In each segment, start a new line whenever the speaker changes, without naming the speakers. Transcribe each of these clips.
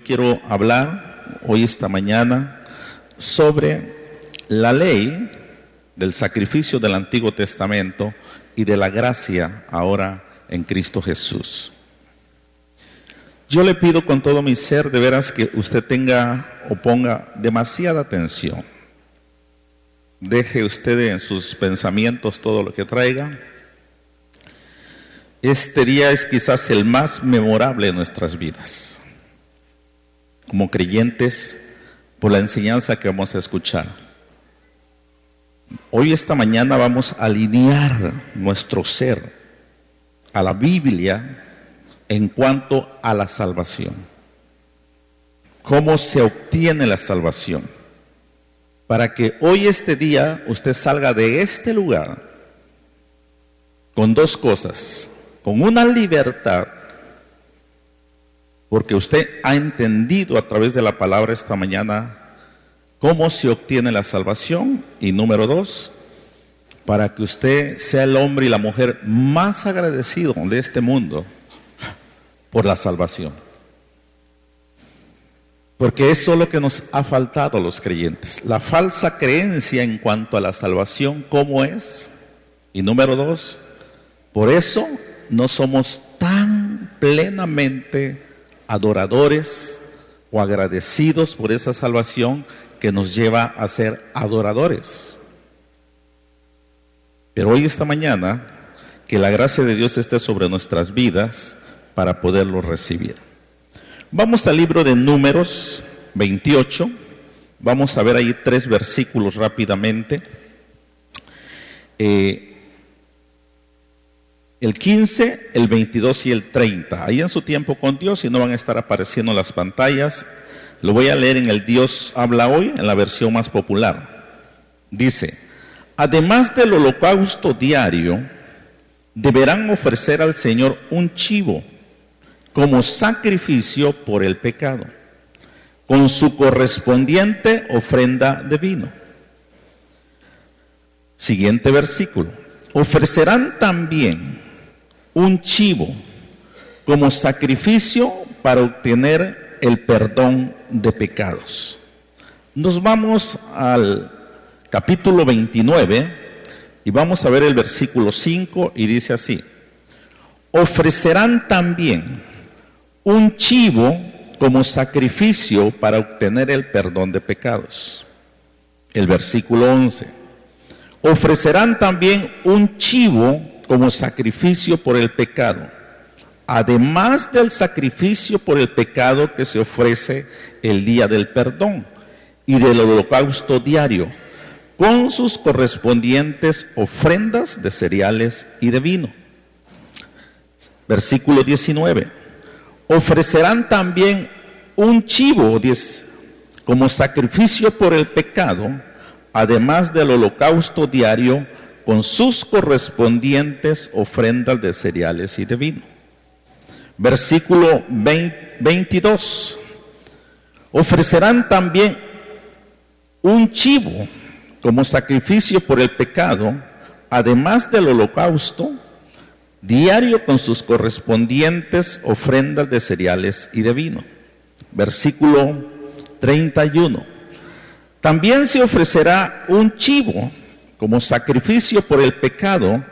Yo quiero hablar hoy, esta mañana, sobre la ley del sacrificio del Antiguo Testamento y de la gracia ahora en Cristo Jesús. Yo le pido con todo mi ser, de veras, que usted tenga o ponga demasiada atención. Deje usted en sus pensamientos todo lo que traiga. Este día es quizás el más memorable de nuestras vidas, como creyentes, por la enseñanza que vamos a escuchar. Hoy, esta mañana, vamos a alinear nuestro ser a la Biblia en cuanto a la salvación. ¿Cómo se obtiene la salvación? Para que hoy, este día, usted salga de este lugar con dos cosas: con una libertad, porque usted ha entendido a través de la palabra esta mañana cómo se obtiene la salvación, y número dos, para que usted sea el hombre y la mujer más agradecido de este mundo por la salvación. Porque eso es lo que nos ha faltado a los creyentes: la falsa creencia en cuanto a la salvación, cómo es. Y número dos, por eso no somos tan plenamente adoradores o agradecidos por esa salvación que nos lleva a ser adoradores. Pero hoy, esta mañana, que la gracia de Dios esté sobre nuestras vidas para poderlo recibir. Vamos al libro de Números 28. Vamos a ver ahí 3 versículos rápidamente. El 15, el 22 y el 30. Ahí en su tiempo con Dios, y no van a estar apareciendo en las pantallas. Lo voy a leer en el Dios Habla Hoy, en la versión más popular. Dice: además del holocausto diario, deberán ofrecer al Señor un chivo como sacrificio por el pecado, con su correspondiente ofrenda de vino. Siguiente versículo: ofrecerán también un chivo como sacrificio para obtener el perdón de pecados. Nos vamos al capítulo 29 y vamos a ver el versículo 5, y dice así: ofrecerán también un chivo como sacrificio para obtener el perdón de pecados. El versículo 11: ofrecerán también un chivo como sacrificio por el pecado, además del sacrificio por el pecado que se ofrece el día del perdón y del holocausto diario, con sus correspondientes ofrendas de cereales y de vino. Versículo 19: ofrecerán también un chivo como sacrificio por el pecado, además del holocausto diario, con sus correspondientes ofrendas de cereales y de vino. Versículo 22: ofrecerán también un chivo como sacrificio por el pecado, además del holocausto diario, con sus correspondientes ofrendas de cereales y de vino. Versículo 31: también se ofrecerá un chivo como sacrificio por el pecado,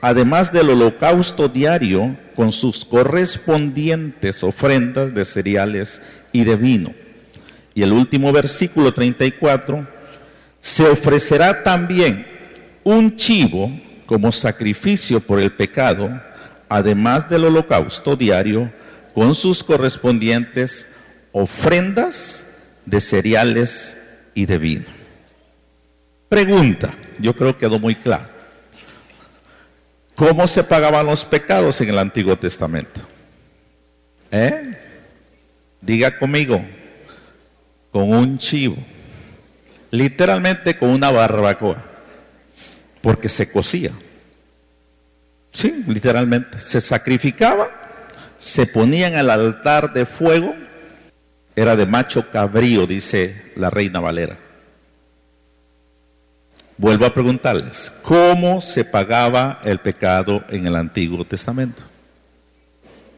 además del holocausto diario, con sus correspondientes ofrendas de cereales y de vino. Y el último versículo 34: se ofrecerá también un chivo como sacrificio por el pecado, además del holocausto diario, con sus correspondientes ofrendas de cereales y de vino. Pregunta, yo creo que quedó muy claro. ¿Cómo se pagaban los pecados en el Antiguo Testamento? Diga conmigo: con un chivo. Literalmente con una barbacoa, porque se cocía. Sí, literalmente. Se sacrificaba, se ponía en el altar de fuego. Era de macho cabrío, dice la Reina Valera. Vuelvo a preguntarles: ¿cómo se pagaba el pecado en el Antiguo Testamento?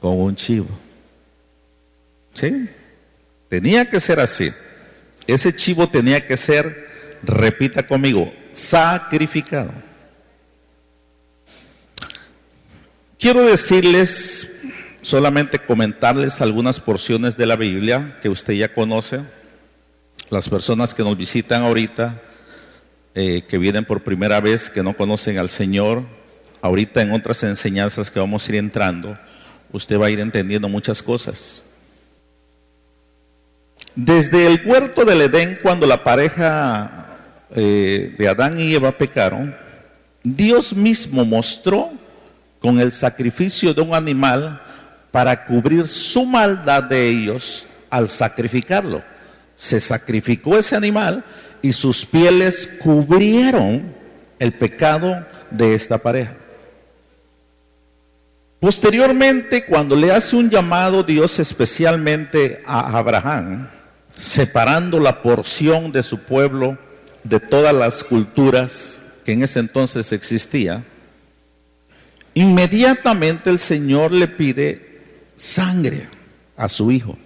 Con un chivo. ¿Sí? Tenía que ser así. Ese chivo tenía que ser, repita conmigo, sacrificado. Quiero decirles, solamente comentarles algunas porciones de la Biblia que usted ya conoce. Las personas que nos visitan ahorita, que vienen por primera vez, que no conocen al Señor, ahorita en otras enseñanzas que vamos a ir entrando, usted va a ir entendiendo muchas cosas. Desde el huerto del Edén, cuando la pareja de Adán y Eva pecaron, Dios mismo mostró con el sacrificio de un animal para cubrir su maldad de ellos al sacrificarlo. Se sacrificó ese animal y sus pieles cubrieron el pecado de esta pareja. Posteriormente, cuando le hace un llamado Dios especialmente a Abraham, separando la porción de su pueblo de todas las culturas que en ese entonces existía, inmediatamente el Señor le pide sangre a su hijo,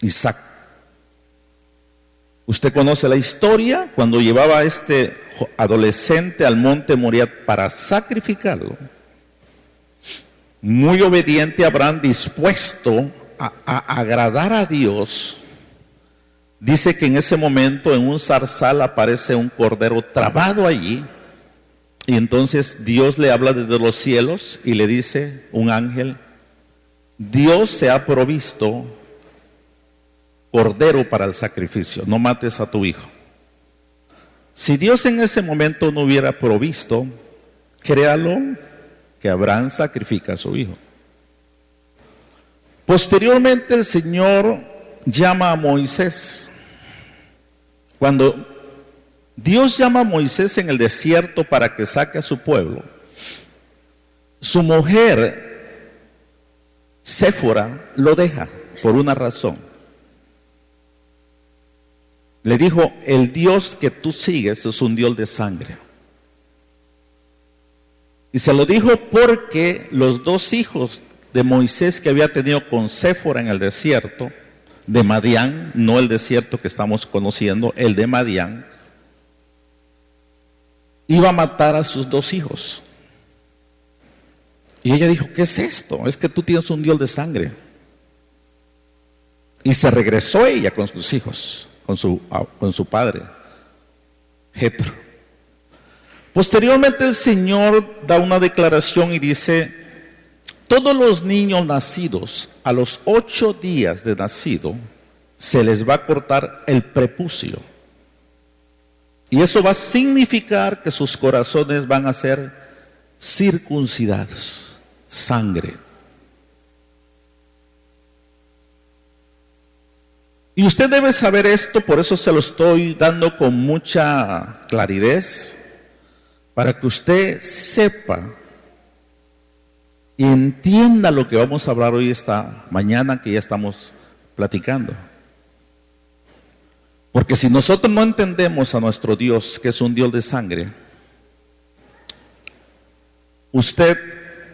Isaac. Usted conoce la historia, cuando llevaba a este adolescente al monte Moriah para sacrificarlo. Muy obediente Abraham, dispuesto a agradar a Dios. Dice que en ese momento en un zarzal aparece un cordero trabado allí. Y entonces Dios le habla desde los cielos y le dice un ángel: Dios se ha provisto cordero para el sacrificio, no mates a tu hijo. Si Dios en ese momento no hubiera provisto, créalo que Abraham sacrifica a su hijo. Posteriormente el Señor llama a Moisés. Cuando Dios llama a Moisés en el desierto para que saque a su pueblo, su mujer Séfora lo deja por una razón. Le dijo: el Dios que tú sigues es un Dios de sangre. Y se lo dijo porque los dos hijos de Moisés que había tenido con Séfora en el desierto de Madián, no el desierto que estamos conociendo, el de Madián, iba a matar a sus dos hijos. Y ella dijo: ¿qué es esto? Es que tú tienes un Dios de sangre. Y se regresó ella con sus hijos, con su padre, Jetro. Posteriormente el Señor da una declaración y dice: todos los niños nacidos a los 8 días de nacido se les va a cortar el prepucio. Y eso va a significar que sus corazones van a ser circuncidados, sangre. Y usted debe saber esto, por eso se lo estoy dando con mucha claridad, para que usted sepa y entienda lo que vamos a hablar hoy, esta mañana que ya estamos platicando. Porque si nosotros no entendemos a nuestro Dios, que es un Dios de sangre, usted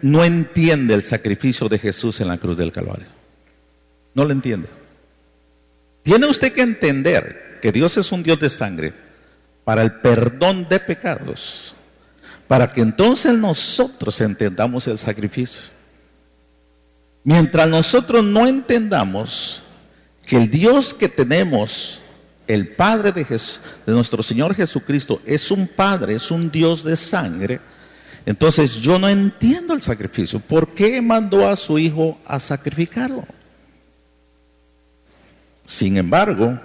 no entiende el sacrificio de Jesús en la cruz del Calvario. No lo entiende. Tiene usted que entender que Dios es un Dios de sangre para el perdón de pecados, para que entonces nosotros entendamos el sacrificio. Mientras nosotros no entendamos que el Dios que tenemos, el Padre de nuestro Señor Jesucristo, es un Padre, es un Dios de sangre, entonces yo no entiendo el sacrificio. ¿Por qué mandó a su Hijo a sacrificarlo? Sin embargo,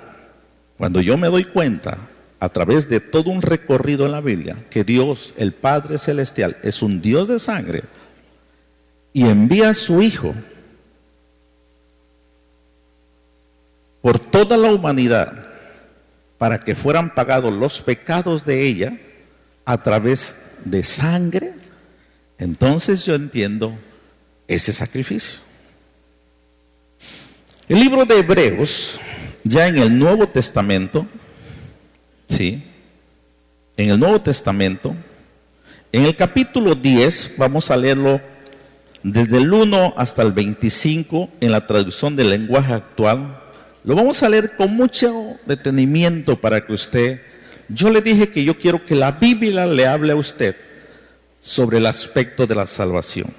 cuando yo me doy cuenta, a través de todo un recorrido en la Biblia, que Dios, el Padre Celestial, es un Dios de sangre, y envía a su Hijo por toda la humanidad, para que fueran pagados los pecados de ella, a través de sangre, entonces yo entiendo ese sacrificio. El libro de Hebreos, ya en el Nuevo Testamento, sí, en el Nuevo Testamento, en el capítulo 10, vamos a leerlo desde el 1 hasta el 25 en la traducción del lenguaje actual. Lo vamos a leer con mucho detenimiento para que usted, yo le dije que yo quiero que la Biblia le hable a usted sobre el aspecto de la salvación.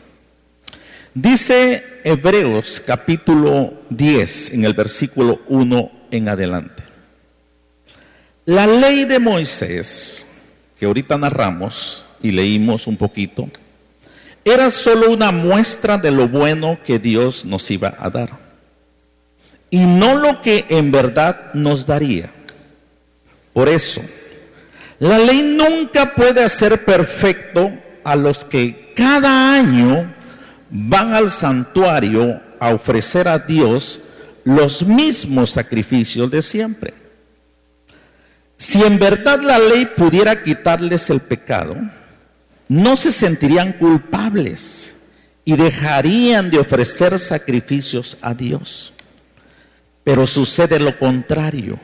Dice Hebreos capítulo 10 en el versículo 1 en adelante. La ley de Moisés, que ahorita narramos y leímos un poquito, era solo una muestra de lo bueno que Dios nos iba a dar, y no lo que en verdad nos daría. Por eso, la ley nunca puede hacer perfecto a los que cada año van al santuario a ofrecer a Dios los mismos sacrificios de siempre. Si en verdad la ley pudiera quitarles el pecado, no se sentirían culpables y dejarían de ofrecer sacrificios a Dios. Pero sucede lo contrario.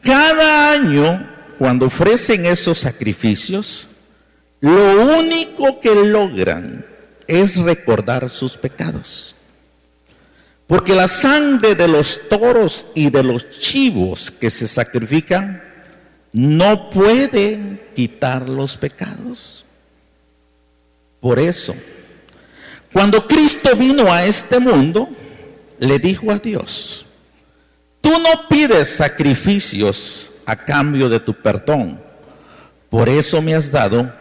Cada año, cuando ofrecen esos sacrificios, lo único que logran es recordar sus pecados. Porque la sangre de los toros y de los chivos que se sacrifican no pueden quitar los pecados. Por eso, cuando Cristo vino a este mundo, le dijo a Dios: tú no pides sacrificios a cambio de tu perdón, por eso me has dado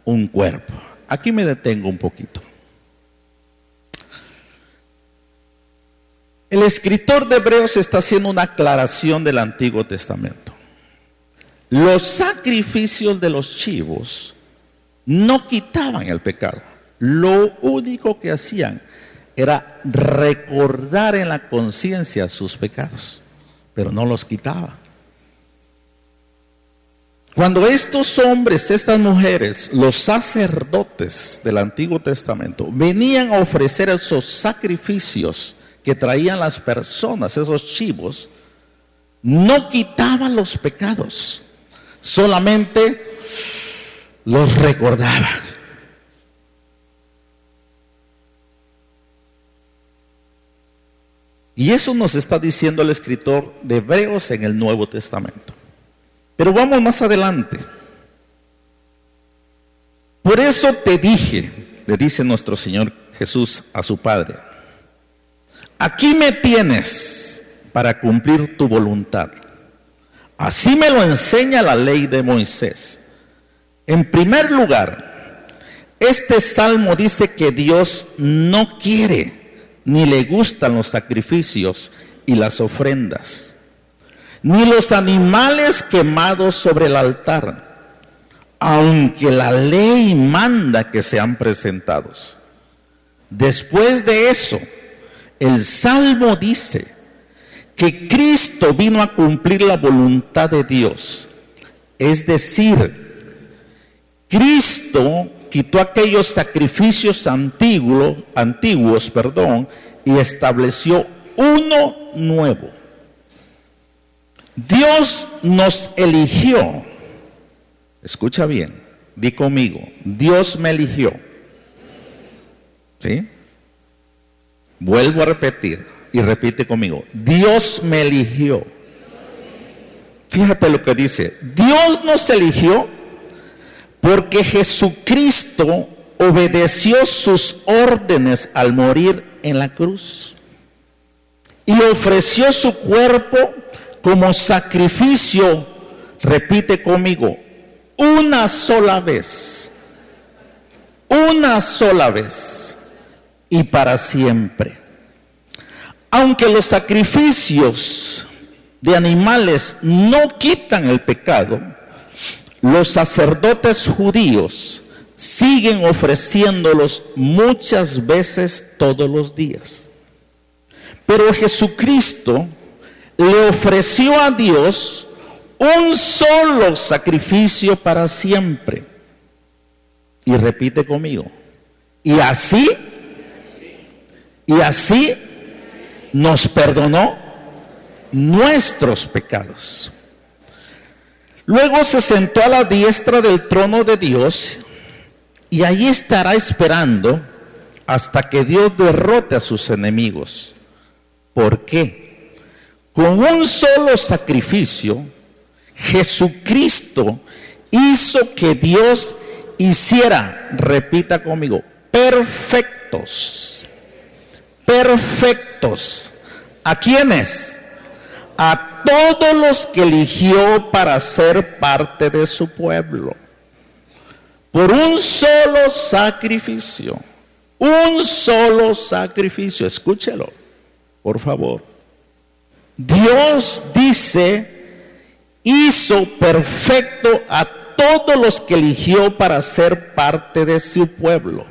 un cuerpo. Aquí me detengo un poquito. El escritor de Hebreos está haciendo una aclaración del Antiguo Testamento. Los sacrificios de los chivos no quitaban el pecado. Lo único que hacían era recordar en la conciencia sus pecados, pero no los quitaba. Cuando estos hombres, estas mujeres, los sacerdotes del Antiguo Testamento, venían a ofrecer esos sacrificios que traían las personas, esos chivos, no quitaban los pecados, solamente los recordaban. Y eso nos está diciendo el escritor de Hebreos en el Nuevo Testamento. Pero vamos más adelante. Por eso te dije, le dice nuestro Señor Jesús a su Padre: aquí me tienes para cumplir tu voluntad. Así me lo enseña la ley de Moisés. En primer lugar, este salmo dice que Dios no quiere ni le gustan los sacrificios y las ofrendas, ni los animales quemados sobre el altar, aunque la ley manda que sean presentados. Después de eso, el Salmo dice que Cristo vino a cumplir la voluntad de Dios. Es decir, Cristo quitó aquellos sacrificios antiguos, y estableció uno nuevo. Dios nos eligió. Escucha bien, di conmigo: Dios me eligió. ¿Sí? Vuelvo a repetir y repite conmigo: Dios me eligió. Fíjate lo que dice: Dios nos eligió porque Jesucristo obedeció sus órdenes al morir en la cruz y ofreció su cuerpo como sacrificio, repite conmigo, una sola vez y para siempre. Aunque los sacrificios de animales no quitan el pecado, los sacerdotes judíos siguen ofreciéndolos muchas veces todos los días. Pero Jesucristo le ofreció a Dios un solo sacrificio para siempre. Y repite conmigo: y así nos perdonó nuestros pecados. Luego se sentó a la diestra del trono de Dios y allí estará esperando hasta que Dios derrote a sus enemigos. ¿Por qué? Con un solo sacrificio, Jesucristo hizo que Dios hiciera, repita conmigo, perfectos. Perfectos. ¿A quiénes? A todos los que eligió para ser parte de su pueblo. Por un solo sacrificio. Un solo sacrificio. Escúchelo, por favor. Dios dice, hizo perfecto a todos los que eligió para ser parte de su pueblo.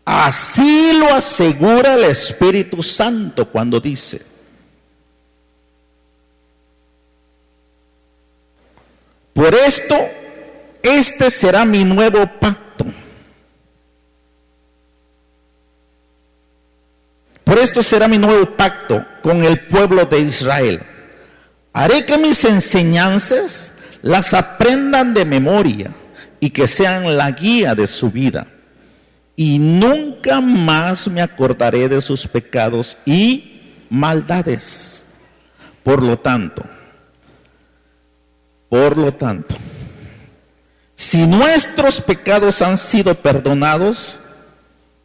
Así lo asegura el Espíritu Santo cuando dice: por esto, este será mi nuevo pacto. Por esto será mi nuevo pacto con el pueblo de Israel. Haré que mis enseñanzas las aprendan de memoria y que sean la guía de su vida. Y nunca más me acordaré de sus pecados y maldades. Por lo tanto, si nuestros pecados han sido perdonados,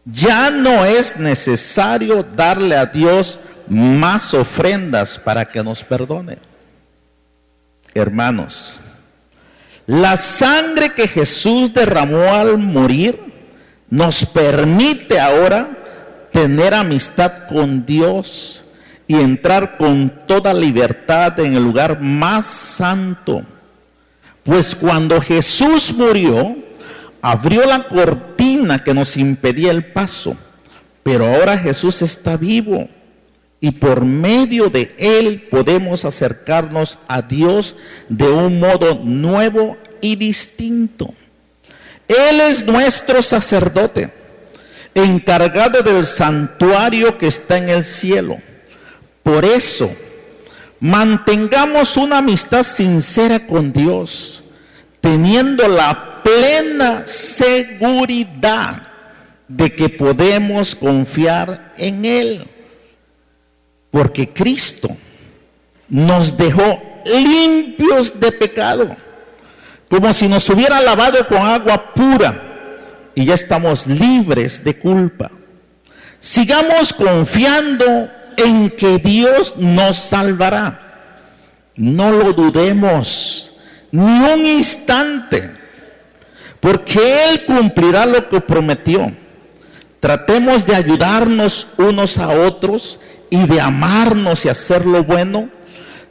ya no es necesario darle a Dios más ofrendas para que nos perdone. Hermanos, la sangre que Jesús derramó al morir nos permite ahora tener amistad con Dios y entrar con toda libertad en el lugar más santo. Pues cuando Jesús murió, abrió la cortina que nos impedía el paso, pero ahora Jesús está vivo y por medio de Él podemos acercarnos a Dios de un modo nuevo y distinto. Él es nuestro sacerdote, encargado del santuario que está en el cielo. Por eso, mantengamos una amistad sincera con Dios, teniendo la plena seguridad de que podemos confiar en Él. Porque Cristo nos dejó limpios de pecado, como si nos hubiera lavado con agua pura, y ya estamos libres de culpa. Sigamos confiando en que Dios nos salvará. No lo dudemos ni un instante, porque Él cumplirá lo que prometió. Tratemos de ayudarnos unos a otros y de amarnos y hacer lo bueno.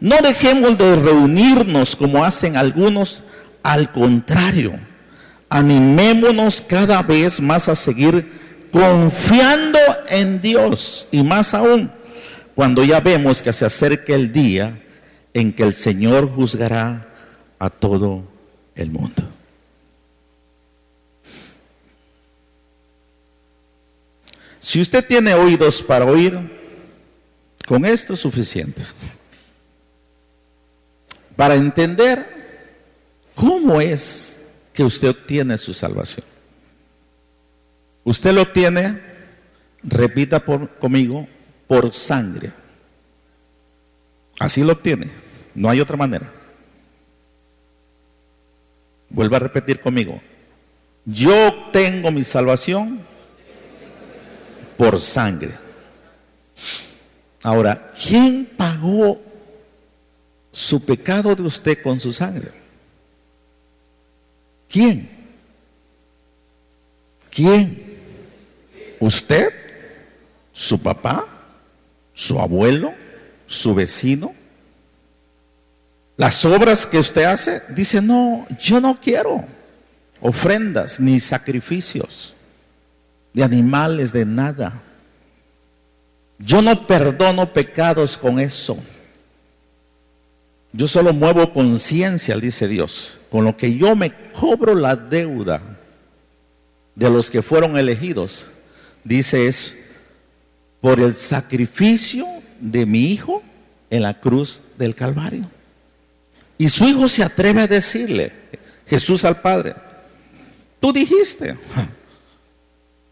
No dejemos de reunirnos como hacen algunos. Al contrario, animémonos cada vez más a seguir confiando en Dios, y más aún cuando ya vemos que se acerca el día en que el Señor juzgará a todo el mundo. Si usted tiene oídos para oír, con esto es suficiente para entender cómo es que usted obtiene su salvación. Usted lo obtiene, repita conmigo, por sangre. Así lo obtiene, no hay otra manera. Vuelva a repetir conmigo: yo obtengo mi salvación por sangre. Ahora, ¿quién pagó su pecado de usted con su sangre? ¿Quién? ¿Quién? ¿Usted? ¿Su papá? ¿Su abuelo? ¿Su vecino? Las obras que usted hace, dice: no, yo no quiero ofrendas ni sacrificios de animales, de nada. Yo no perdono pecados con eso. Yo solo muevo conciencia, dice Dios, con lo que yo me cobro la deuda de los que fueron elegidos. Dice: es por el sacrificio de mi Hijo en la cruz del Calvario. Y su Hijo se atreve a decirle, Jesús al Padre: tú dijiste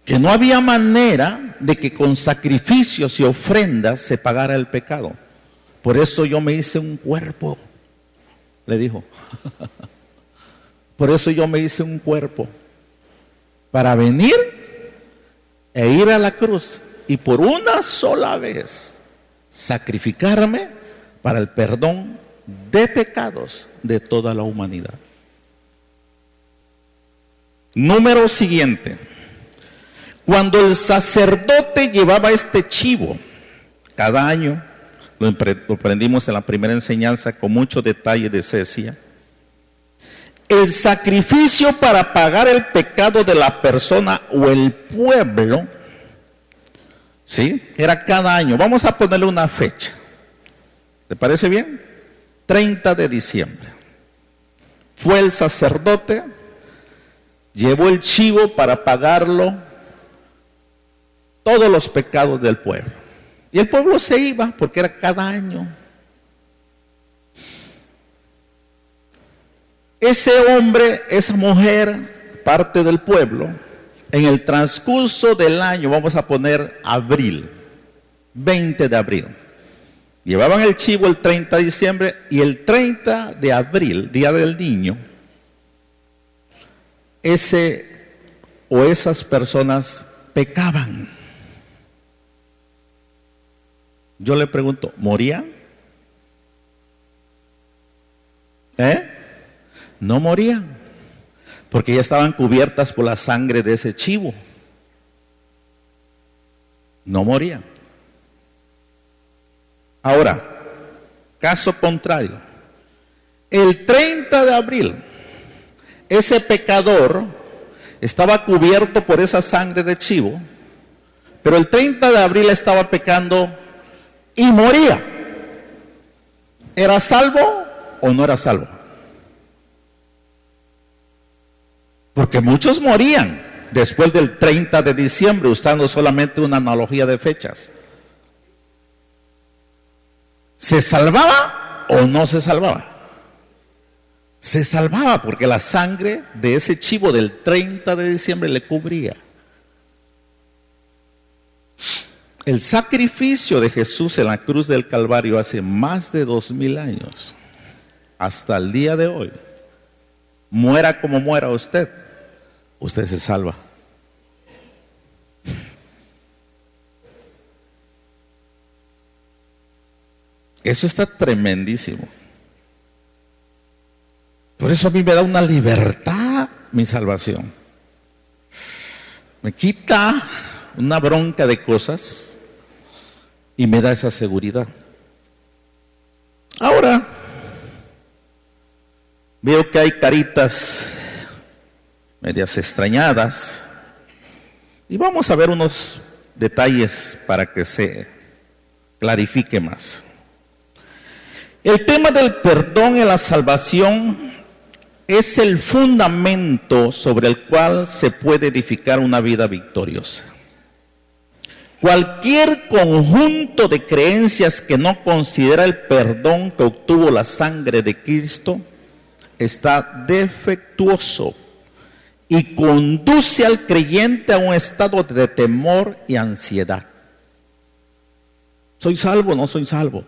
que no había manera de que con sacrificios y ofrendas se pagara el pecado. Por eso yo me hice un cuerpo, le dijo. Por eso yo me hice un cuerpo, para venir e ir a la cruz y por una sola vez sacrificarme para el perdón de pecados de toda la humanidad. Número siguiente. Cuando el sacerdote llevaba este chivo cada año, lo aprendimos en la primera enseñanza con mucho detalle de Cecia, el sacrificio para pagar el pecado de la persona o el pueblo, ¿sí?, era cada año. Vamos a ponerle una fecha. ¿Te parece bien? 30 de diciembre. Fue el sacerdote, llevó el chivo para pagarlo todos los pecados del pueblo. Y el pueblo se iba porque era cada año. Ese hombre, esa mujer, parte del pueblo, en el transcurso del año, vamos a poner abril, 20 de abril, llevaban el chivo el 30 de diciembre y el 30 de abril, Día del Niño, ese o esas personas pecaban. Yo le pregunto, ¿morían? No morían, porque ya estaban cubiertas por la sangre de ese chivo. No morían. Ahora, caso contrario, el 30 de abril, ese pecador estaba cubierto por esa sangre de chivo, pero el 30 de abril estaba pecando y moría. ¿Era salvo o no era salvo? Porque muchos morían después del 30 de diciembre, usando solamente una analogía de fechas. ¿Se salvaba o no se salvaba? Se salvaba porque la sangre de ese chivo del 30 de diciembre le cubría. El sacrificio de Jesús en la cruz del Calvario hace más de 2000 años, hasta el día de hoy, muera como muera usted, usted se salva. Eso está tremendísimo. Por eso a mí me da una libertad mi salvación. Me quita una bronca de cosas y me da esa seguridad. Ahora veo que hay caritas medias extrañadas y vamos a ver unos detalles para que se clarifique más. El tema del perdón y la salvación es el fundamento sobre el cual se puede edificar una vida victoriosa. Cualquier conjunto de creencias que no considera el perdón que obtuvo la sangre de Cristo está defectuoso y conduce al creyente a un estado de temor y ansiedad. ¿Soy salvo o no soy salvo?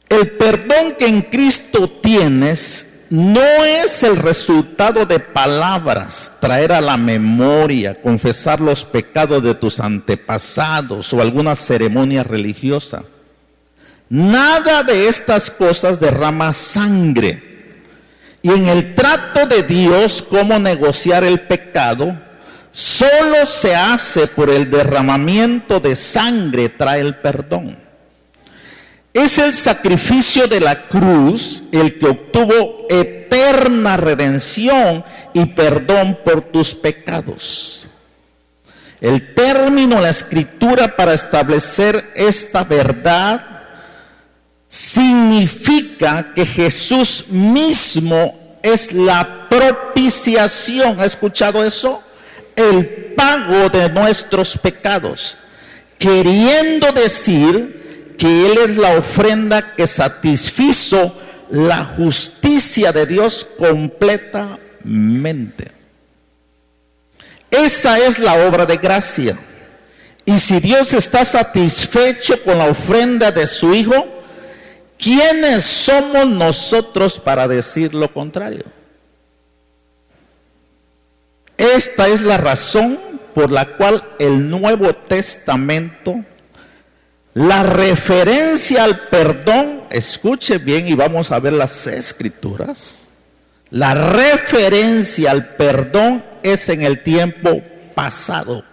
El perdón que en Cristo tienes no es el resultado de palabras, traer a la memoria, confesar los pecados de tus antepasados o alguna ceremonia religiosa. Nada de estas cosas derrama sangre. Y en el trato de Dios, cómo negociar el pecado, solo se hace por el derramamiento de sangre, trae el perdón. Es el sacrificio de la cruz el que obtuvo eterna redención y perdón por tus pecados. El término, la escritura para establecer esta verdad significa que Jesús mismo es la propiciación. ¿Ha escuchado eso? El pago de nuestros pecados, queriendo decir que Él es la ofrenda que satisfizo la justicia de Dios completamente. Esa es la obra de gracia. Y si Dios está satisfecho con la ofrenda de su Hijo, ¿quiénes somos nosotros para decir lo contrario? Esta es la razón por la cual el Nuevo Testamento, la referencia al perdón, escuche bien y vamos a ver las Escrituras, la referencia al perdón es en el tiempo pasado,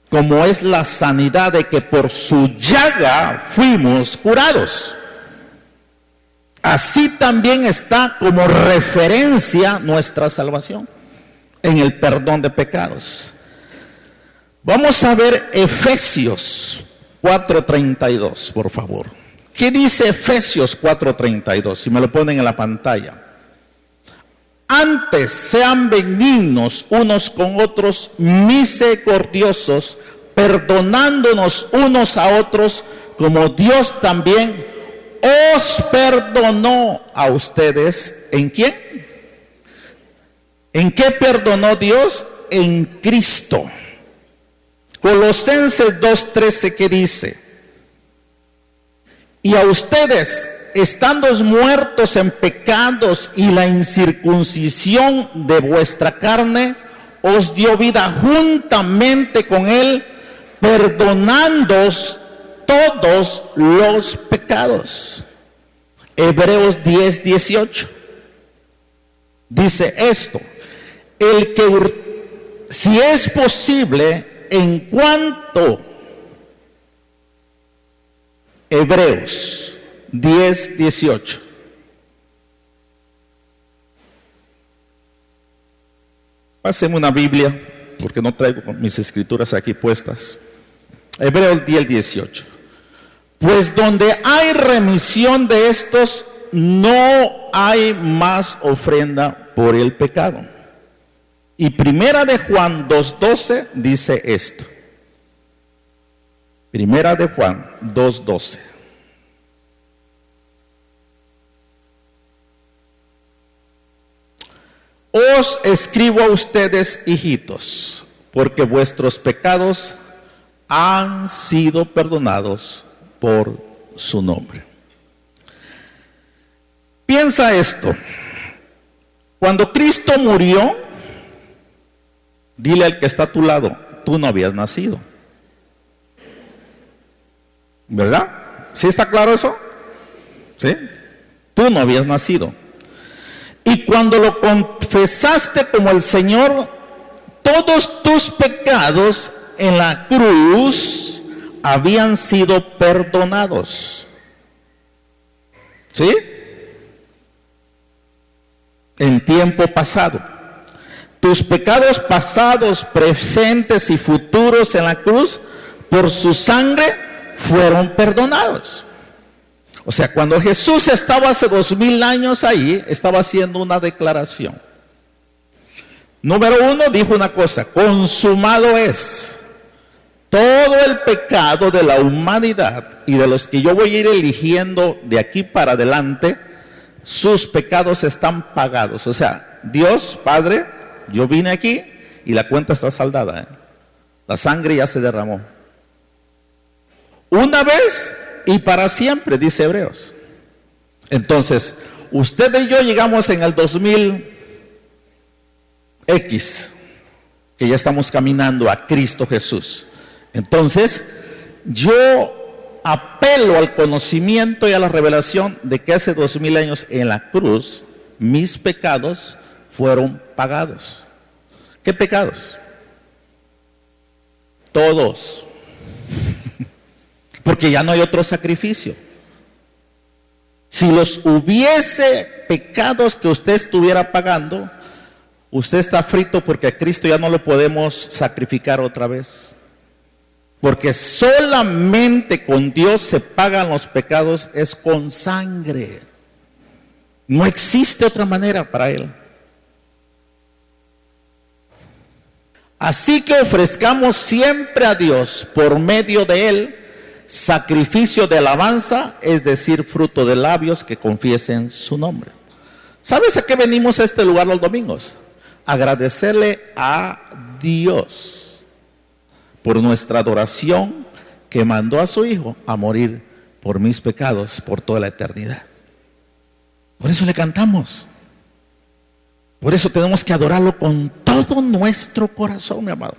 como es la sanidad de que por su llaga fuimos curados. Así también está como referencia nuestra salvación en el perdón de pecados. Vamos a ver Efesios 4:32, por favor. ¿Qué dice Efesios 4:32? Si me lo ponen en la pantalla. Antes sean benignos unos con otros, misericordiosos, perdonándonos unos a otros, como Dios también os perdonó a ustedes. ¿En quién? ¿En qué perdonó Dios? En Cristo. Colosenses 2:13, ¿qué dice? Y a ustedes, estando muertos en pecados y la incircuncisión de vuestra carne, os dio vida juntamente con Él, perdonándoos todos los pecados. Hebreos 10:18 dice esto: el que, si es posible, en cuanto, Hebreos 10:18. Pásenme una Biblia, porque no traigo mis escrituras aquí puestas. Hebreos 10:18. Pues donde hay remisión de estos, no hay más ofrenda por el pecado. Y primera de Juan 2:12 dice esto. Primera de Juan 2:12. Os escribo a ustedes, hijitos, porque vuestros pecados han sido perdonados por su nombre. Piensa esto. Cuando Cristo murió, dile al que está a tu lado, tú no habías nacido. ¿Verdad? ¿Sí está claro eso? ¿Sí? Tú no habías nacido. Y cuando lo confesaste como el Señor, todos tus pecados en la cruz habían sido perdonados. ¿Sí? En tiempo pasado. Tus pecados pasados, presentes y futuros en la cruz, por su sangre, fueron perdonados. O sea, cuando Jesús estaba hace 2000 años ahí, estaba haciendo una declaración. Número uno, dijo una cosa: consumado es. Todo el pecado de la humanidad y de los que yo voy a ir eligiendo de aquí para adelante, sus pecados están pagados. O sea, Dios Padre, yo vine aquí y la cuenta está saldada, ¿eh? La sangre ya se derramó. Una vez y para siempre, dice Hebreos. Entonces, usted y yo llegamos en el 2000X, que ya estamos caminando a Cristo Jesús. Entonces, yo apelo al conocimiento y a la revelación de que hace 2000 años en la cruz, mis pecados fueron pagados. ¿Qué pecados? Todos. Porque ya no hay otro sacrificio. Si los hubiese pecados que usted estuviera pagando, usted está frito, porque a Cristo ya no lo podemos sacrificar otra vez. Porque solamente con Dios se pagan los pecados, es con sangre. No existe otra manera para Él. Así que ofrezcamos siempre a Dios, por medio de Él, sacrificio de alabanza, es decir, fruto de labios que confiesen su nombre. ¿Sabes a qué venimos a este lugar los domingos? agradecerle a Dios por nuestra adoración, que mandó a su Hijo a morir por mis pecados por toda la eternidad. Por eso le cantamos. Por eso tenemos que adorarlo con todo nuestro corazón, mi amado.